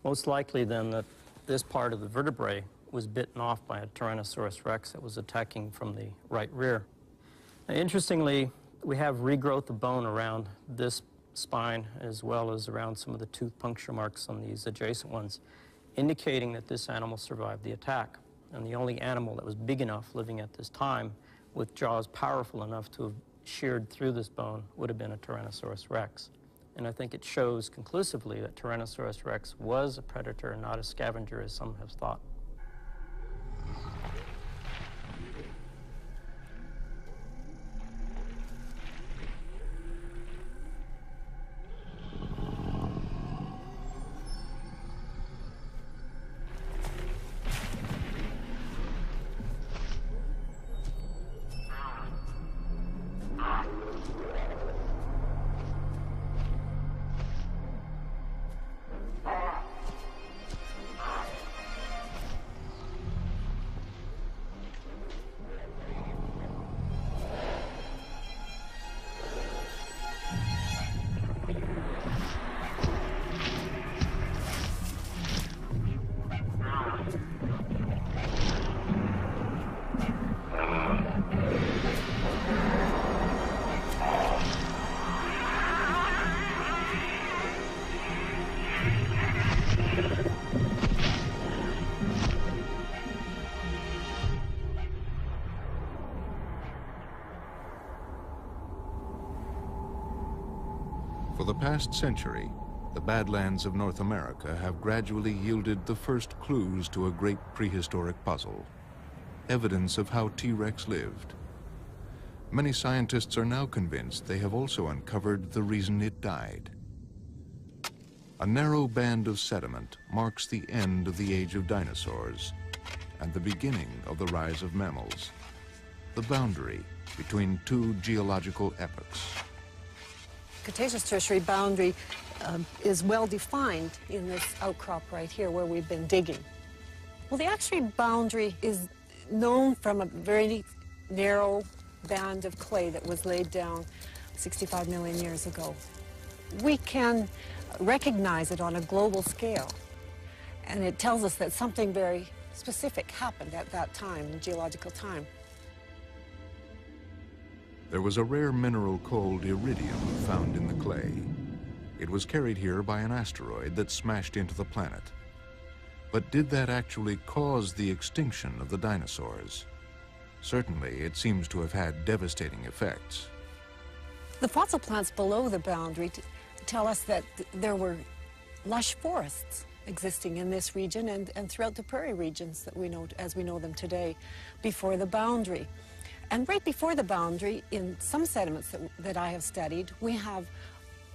Most likely then that this part of the vertebrae was bitten off by a Tyrannosaurus rex that was attacking from the right rear. Now, interestingly, we have regrowth of bone around this spine as well as around some of the tooth puncture marks on these adjacent ones, indicating that this animal survived the attack. And the only animal that was big enough living at this time with jaws powerful enough to have sheared through this bone would have been a Tyrannosaurus rex. And I think it shows conclusively that Tyrannosaurus rex was a predator and not a scavenger, as some have thought. For the past century, the Badlands of North America have gradually yielded the first clues to a great prehistoric puzzle, evidence of how T-Rex lived. Many scientists are now convinced they have also uncovered the reason it died. A narrow band of sediment marks the end of the age of dinosaurs and the beginning of the rise of mammals, the boundary between two geological epochs. Cretaceous-Tertiary boundary is well defined in this outcrop right here where we've been digging. Well, the actual boundary is known from a very narrow band of clay that was laid down 65 million years ago. We can recognize it on a global scale, and it tells us that something very specific happened at that time, geological time. There was a rare mineral called iridium found in the clay. It was carried here by an asteroid that smashed into the planet. But did that actually cause the extinction of the dinosaurs? Certainly, it seems to have had devastating effects. The fossil plants below the boundary tell us that there were lush forests existing in this region and throughout the prairie regions that we know as we know them today before the boundary. And right before the boundary, in some sediments that I have studied, we have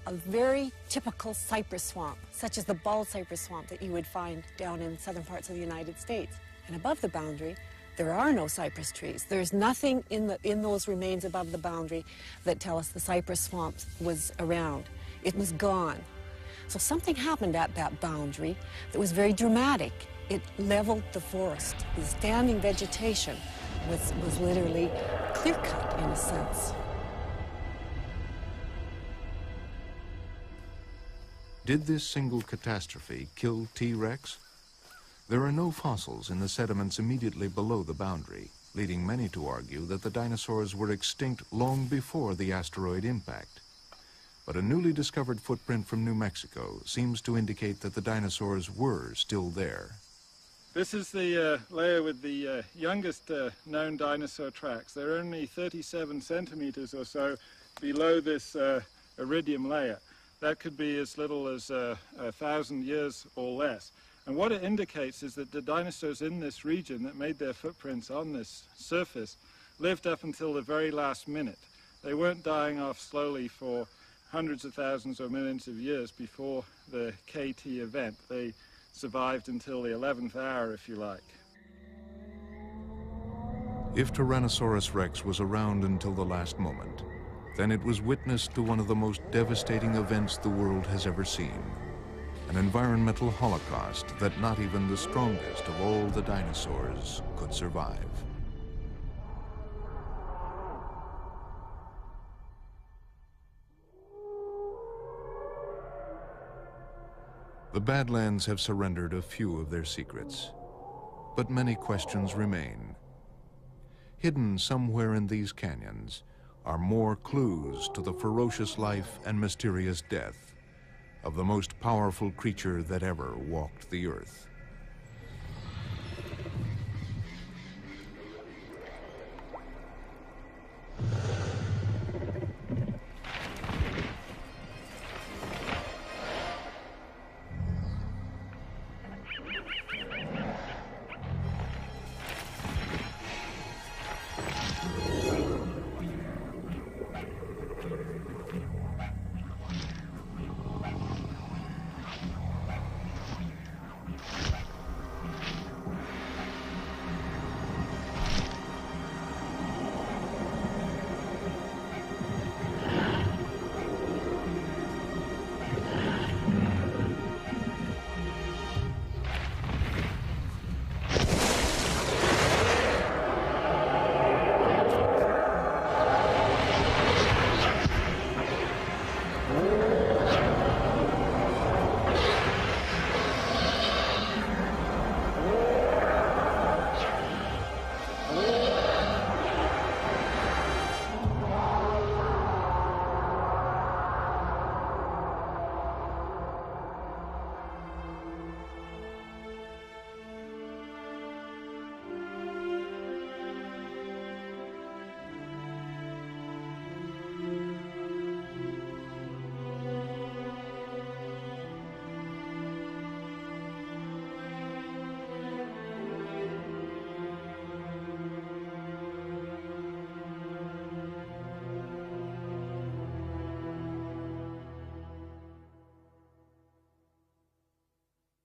a very typical cypress swamp, such as the bald cypress swamp that you would find down in southern parts of the United States. And above the boundary, there are no cypress trees. There's nothing in those remains above the boundary that tell us the cypress swamp was around. It was gone. So something happened at that boundary that was very dramatic. It leveled the forest. The standing vegetation was literally clear-cut in a sense. Did this single catastrophe kill T-Rex? There are no fossils in the sediments immediately below the boundary, leading many to argue that the dinosaurs were extinct long before the asteroid impact. But a newly discovered footprint from New Mexico seems to indicate that the dinosaurs were still there. This is the layer with the youngest known dinosaur tracks. They're only 37 centimeters or so below this iridium layer. That could be as little as 1,000 years or less. And what it indicates is that the dinosaurs in this region that made their footprints on this surface lived up until the very last minute. They weren't dying off slowly for hundreds of thousands or millions of years before the KT event. They survived until the 11th hour, if you like. If Tyrannosaurus rex was around until the last moment, then it was witness to one of the most devastating events the world has ever seen. An environmental holocaust that not even the strongest of all the dinosaurs could survive. The Badlands have surrendered a few of their secrets, but many questions remain. Hidden somewhere in these canyons are more clues to the ferocious life and mysterious death of the most powerful creature that ever walked the earth.